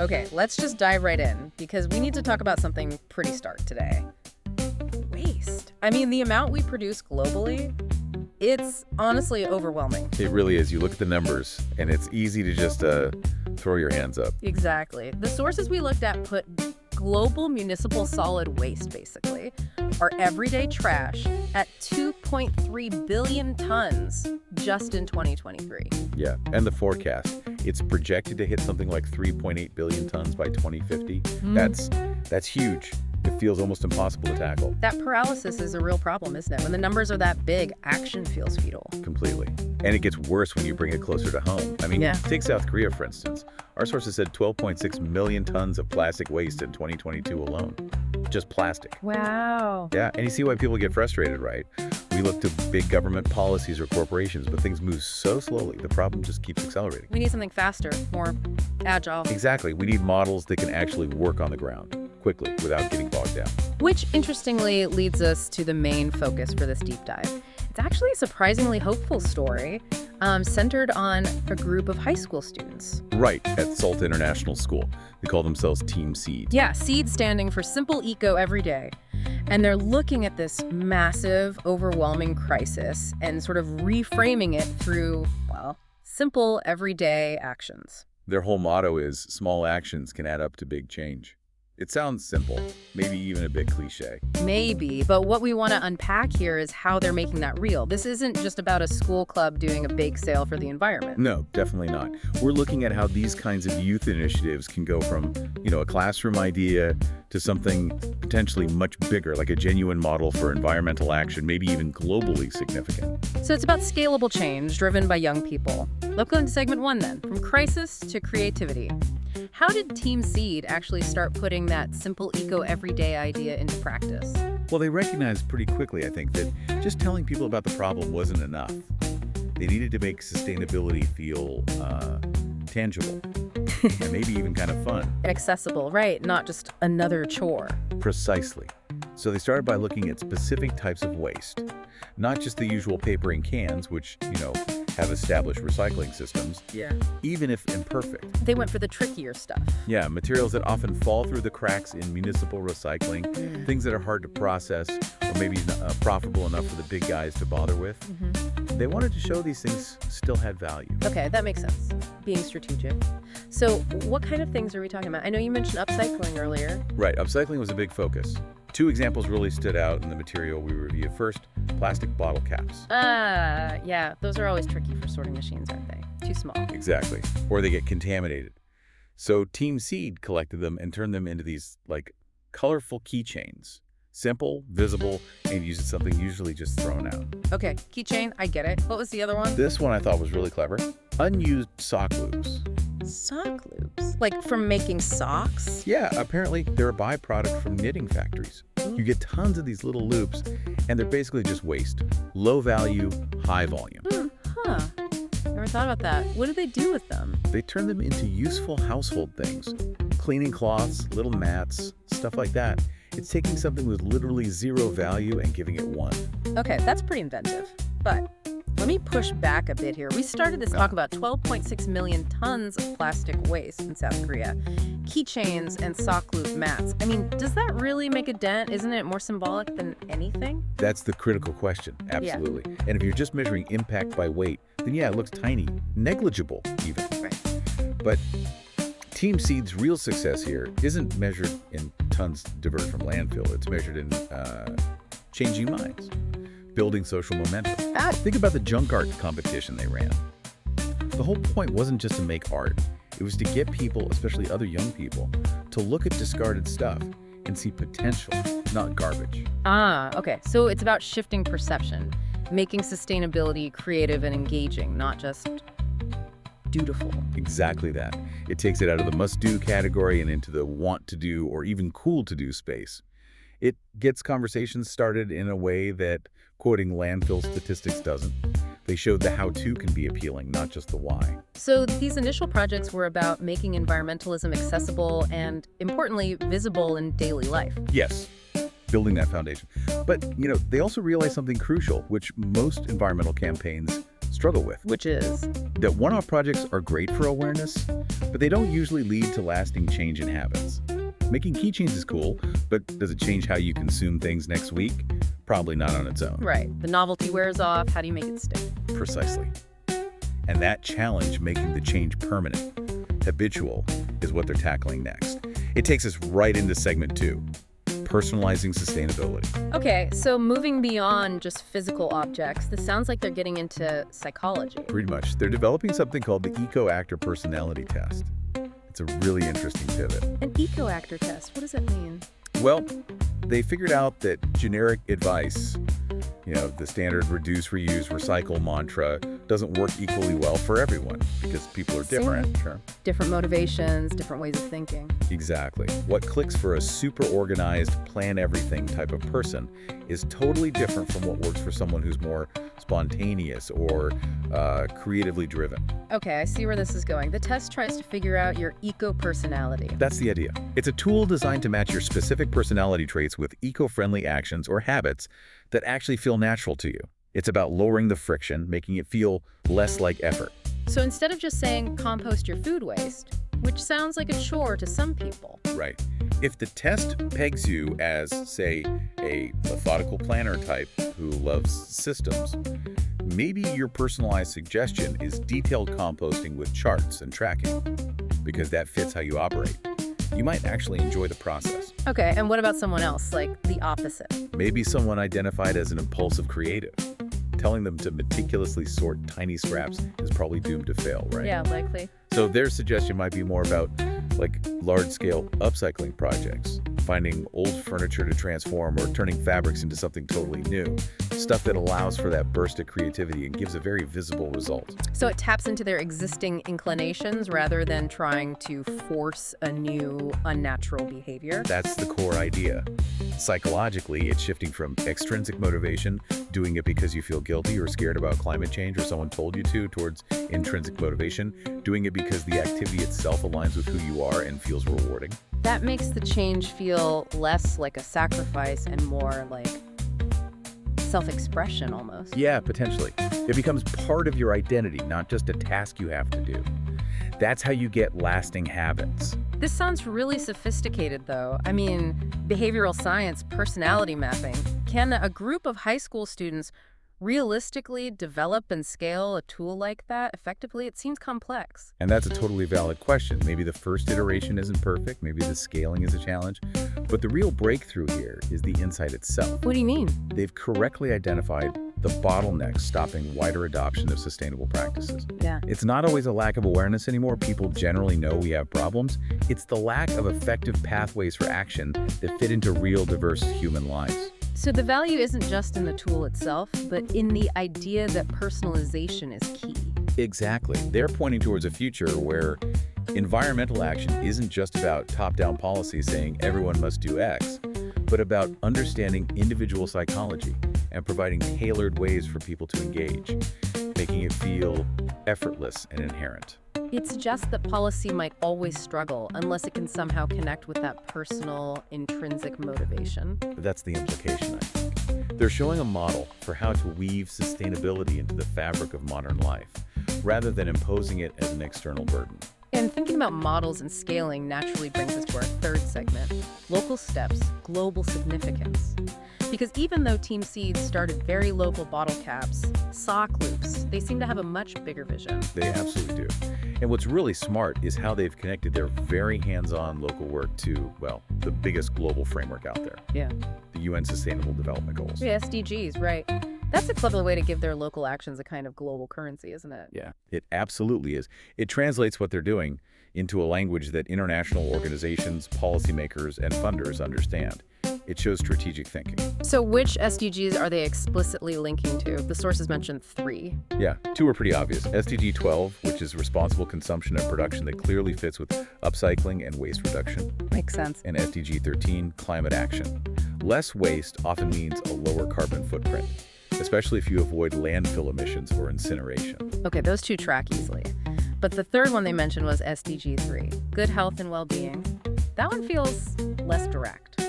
Okay, let's just dive right in because we need to talk about something pretty stark today. Waste. I mean, the amount we produce globally, it's honestly overwhelming. It really is. You look at the numbers, and it's easy to just throw your hands up. Exactly. The sources we looked at put global municipal solid waste, basically, our everyday trash, at 2.3 billion tons just in 2023. Yeah, and the forecast. It's projected to hit something like 3.8 billion tons by 2050. That's huge. It feels almost impossible to tackle. That paralysis is a real problem, isn't it? When the numbers are that big, action feels futile. Completely. And it gets worse when you bring it closer to home. I mean, take South Korea, for instance. Our sources said 12.6 million tons of plastic waste in 2022 alone. Just plastic. Wow. Yeah, and you see why people get frustrated, right? We look to big government policies or corporations, but things move so slowly, the problem just keeps accelerating. We need something faster, more agile. Exactly. We need models that can actually work on the ground quickly without getting bogged down. Which, interestingly, leads us to the main focus for this deep dive. It's actually a surprisingly hopeful story centered on a group of high school students. Right, at Salt International School. They call themselves Team Seed. Yeah, SEED standing for Simple Eco Every Day. And they're looking at this massive, overwhelming crisis and sort of reframing it through, well, simple, everyday actions. Their whole motto is, small actions can add up to big change. It sounds simple, maybe even a bit cliche. Maybe, but what we want to unpack here is how they're making that real. This isn't just about a school club doing a bake sale for the environment. No, definitely not. We're looking at how these kinds of youth initiatives can go from, a classroom idea to something potentially much bigger, like a genuine model for environmental action, maybe even globally significant. So it's about scalable change driven by young people. Let's go into segment 1 then, from crisis to creativity. How did Team Seed actually start putting that simple eco everyday idea into practice? Well, they recognized pretty quickly, I think, that just telling people about the problem wasn't enough. They needed to make sustainability feel tangible and maybe even kind of fun. Accessible, right? Not just another chore. Precisely. So they started by looking at specific types of waste, not just the usual paper and cans, which, have established recycling systems, even if imperfect. They went for the trickier stuff. Yeah, materials that often fall through the cracks in municipal recycling, things that are hard to process or maybe not profitable enough for the big guys to bother with. They wanted to show these things still had value. Okay, that makes sense. Being strategic. So what kind of things are we talking about? I know you mentioned upcycling earlier. Right, upcycling was a big focus. 2 examples really stood out in the material we reviewed. First, plastic bottle caps. Yeah, those are always tricky for sorting machines, aren't they? Too small. Exactly. Or they get contaminated. So Team Seed collected them and turned them into these, colorful keychains. Simple, visible, and used something usually just thrown out. Okay, keychain, I get it. What was the other one? This one I thought was really clever. Unused sock loops. Sock loops? Like from making socks? Yeah, apparently they're a byproduct from knitting factories. You get tons of these little loops, and they're basically just waste. Low value, high volume. Never thought about that. What do they do with them? They turn them into useful household things. Cleaning cloths, little mats, stuff like that. It's taking something with literally zero value and giving it 1. Okay, that's pretty inventive. But let me push back a bit here. We started this talk about 12.6 million tons of plastic waste in South Korea. Keychains and sock loop mats. I mean, does that really make a dent? Isn't it more symbolic than anything? That's the critical question, absolutely. Yeah. And if you're just measuring impact by weight, then it looks tiny, negligible even. Right. But Team Seed's real success here isn't measured in tons diverted from landfill. It's measured in changing minds, building social momentum. Think about the junk art competition they ran. The whole point wasn't just to make art. It was to get people, especially other young people, to look at discarded stuff and see potential, not garbage. Okay. So it's about shifting perception, making sustainability creative and engaging, not just dutiful. Exactly that. It takes it out of the must-do category and into the want-to-do or even cool-to-do space. It gets conversations started in a way that quoting landfill statistics doesn't. They showed the how-to can be appealing, not just the why. So these initial projects were about making environmentalism accessible and, importantly, visible in daily life. Yes, building that foundation. But, they also realized something crucial, which most environmental campaigns struggle with. Which is? That one-off projects are great for awareness, but they don't usually lead to lasting change in habits. Making keychains is cool, but does it change how you consume things next week? Probably not on its own. Right. The novelty wears off. How do you make it stick? Precisely. And that challenge, making the change permanent, habitual, is what they're tackling next. It takes us right into segment 2, personalizing sustainability. Okay, so moving beyond just physical objects, this sounds like they're getting into psychology. Pretty much. They're developing something called the Eco-Actor Personality Test. It's a really interesting pivot. An eco-actor test, what does that mean? Well, they figured out that generic advice, the standard reduce, reuse, recycle mantra doesn't work equally well for everyone because people are different. Sure. Different motivations, different ways of thinking. Exactly. What clicks for a super organized, plan everything type of person is totally different from what works for someone who's more spontaneous or creatively driven. Okay, I see where this is going. The test tries to figure out your eco-personality. That's the idea. It's a tool designed to match your specific personality traits with eco-friendly actions or habits that actually feel natural to you. It's about lowering the friction, making it feel less like effort. So instead of just saying compost your food waste, which sounds like a chore to some people. Right. If the test pegs you as, say, a methodical planner type who loves systems, maybe your personalized suggestion is detailed composting with charts and tracking, because that fits how you operate. You might actually enjoy the process. Okay, and what about someone else, like the opposite? Maybe someone identified as an impulsive creative. Telling them to meticulously sort tiny scraps is probably doomed to fail, right? Yeah, likely. So their suggestion might be more about large-scale upcycling projects, finding old furniture to transform or turning fabrics into something totally new, stuff that allows for that burst of creativity and gives a very visible result. So it taps into their existing inclinations rather than trying to force a new, unnatural behavior? That's the core idea. Psychologically, it's shifting from extrinsic motivation, doing it because you feel guilty or scared about climate change or someone told you to, towards intrinsic motivation, doing it because the activity itself aligns with who you are and feels rewarding. That makes the change feel less like a sacrifice and more like self-expression almost. Yeah, potentially. It becomes part of your identity, not just a task you have to do. That's how you get lasting habits. This sounds really sophisticated, though. I mean, behavioral science, personality mapping. Can a group of high school students realistically develop and scale a tool like that effectively? It seems complex. And that's a totally valid question. Maybe the first iteration isn't perfect, maybe the scaling is a challenge, but the real breakthrough here is the insight itself. What do you mean? They've correctly identified the bottlenecks stopping wider adoption of sustainable practices. Yeah. It's not always a lack of awareness anymore. People generally know we have problems. It's the lack of effective pathways for action that fit into real, diverse human lives. So the value isn't just in the tool itself, but in the idea that personalization is key. Exactly. They're pointing towards a future where environmental action isn't just about top-down policy saying everyone must do X, but about understanding individual psychology and providing tailored ways for people to engage, making it feel effortless and inherent. It suggests that policy might always struggle unless it can somehow connect with that personal, intrinsic motivation. That's the implication, I think. They're showing a model for how to weave sustainability into the fabric of modern life, rather than imposing it as an external burden. And thinking about models and scaling naturally brings us to our third segment, local steps, global significance. Because even though Team Seeds started very local bottle caps, sock loops, they seem to have a much bigger vision. They absolutely do. And what's really smart is how they've connected their very hands-on local work to, well, the biggest global framework out there. Yeah. The UN Sustainable Development Goals. Yeah, SDGs, right. That's a clever way to give their local actions a kind of global currency, isn't it? Yeah, it absolutely is. It translates what they're doing into a language that international organizations, policymakers, and funders understand. It shows strategic thinking. So which SDGs are they explicitly linking to? The sources mentioned 3. Yeah, 2 are pretty obvious. SDG 12, which is responsible consumption and production that clearly fits with upcycling and waste reduction. Makes sense. And SDG 13, climate action. Less waste often means a lower carbon footprint, especially if you avoid landfill emissions or incineration. Okay, those 2 track easily. But the third one they mentioned was SDG 3, good health and well-being. That one feels less direct.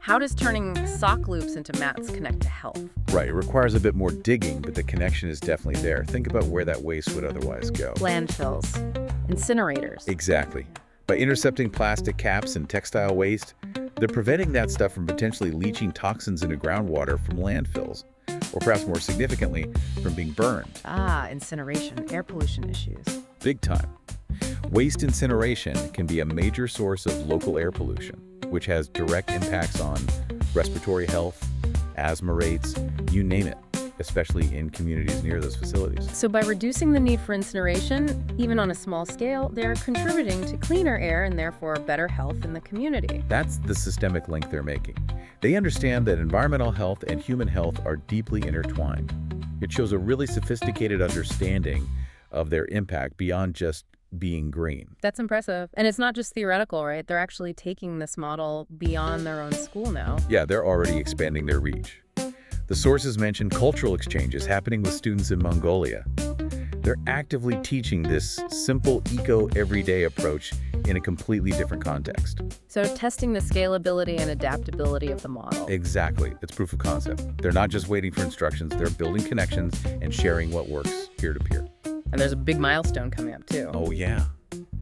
How does turning sock loops into mats connect to health? Right, it requires a bit more digging, but the connection is definitely there. Think about where that waste would otherwise go. Landfills, incinerators. Exactly. By intercepting plastic caps and textile waste, they're preventing that stuff from potentially leaching toxins into groundwater from landfills, or perhaps more significantly, from being burned. Incineration, air pollution issues. Big time. Waste incineration can be a major source of local air pollution, which has direct impacts on respiratory health, asthma rates, you name it, especially in communities near those facilities. So by reducing the need for incineration, even on a small scale, they're contributing to cleaner air and therefore better health in the community. That's the systemic link they're making. They understand that environmental health and human health are deeply intertwined. It shows a really sophisticated understanding of their impact beyond just being green. That's impressive. And it's not just theoretical, right? They're actually taking this model beyond their own school now. Yeah, they're already expanding their reach. The sources mention cultural exchanges happening with students in Mongolia. They're actively teaching this simple eco-everyday approach in a completely different context. So testing the scalability and adaptability of the model. Exactly. It's proof of concept. They're not just waiting for instructions, they're building connections and sharing what works peer-to-peer. And there's a big milestone coming up, too. Oh, yeah.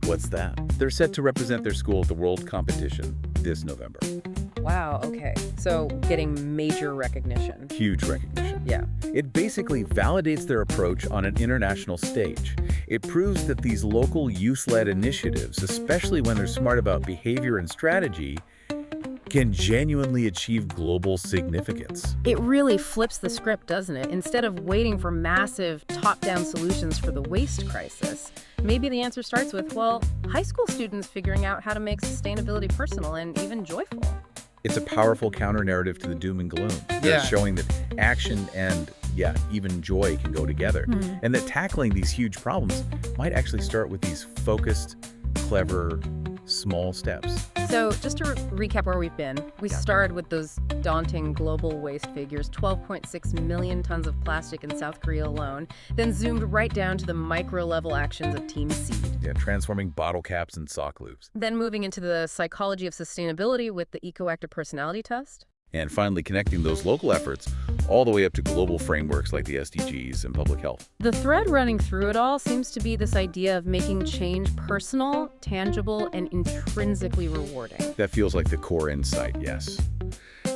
What's that? They're set to represent their school at the World Competition this November. Wow, okay. So getting major recognition. Huge recognition. Yeah. It basically validates their approach on an international stage. It proves that these local youth-led initiatives, especially when they're smart about behavior and strategy, can genuinely achieve global significance. It really flips the script, doesn't it? Instead of waiting for massive top-down solutions for the waste crisis, maybe the answer starts with, well, high school students figuring out how to make sustainability personal and even joyful. It's a powerful counter-narrative to the doom and gloom. Yeah. They're showing that action and, even joy can go together. And that tackling these huge problems might actually start with these focused, clever, small steps. So just to recap where we've been, we started with those daunting global waste figures, 12.6 million tons of plastic in South Korea alone, then zoomed right down to the micro-level actions of Team Seed. Yeah, transforming bottle caps and sock loops. Then moving into the psychology of sustainability with the eco-active personality test. And finally connecting those local efforts all the way up to global frameworks like the SDGs and public health. The thread running through it all seems to be this idea of making change personal, tangible, and intrinsically rewarding. That feels like the core insight, yes.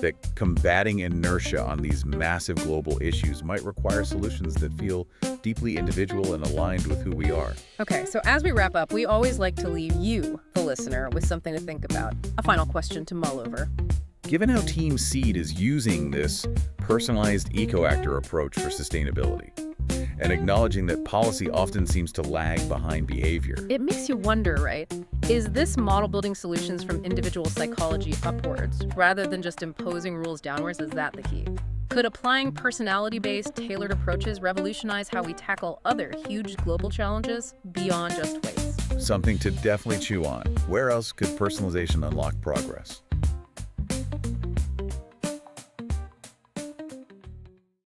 That combating inertia on these massive global issues might require solutions that feel deeply individual and aligned with who we are. Okay, so as we wrap up, we always like to leave you, the listener, with something to think about. A final question to mull over. Given how Team Seed is using this personalized eco-actor approach for sustainability, and acknowledging that policy often seems to lag behind behavior, it makes you wonder, right? Is this model building solutions from individual psychology upwards, rather than just imposing rules downwards? Is that the key? Could applying personality-based, tailored approaches revolutionize how we tackle other huge global challenges beyond just waste? something to definitely chew on. Where else could personalization unlock progress?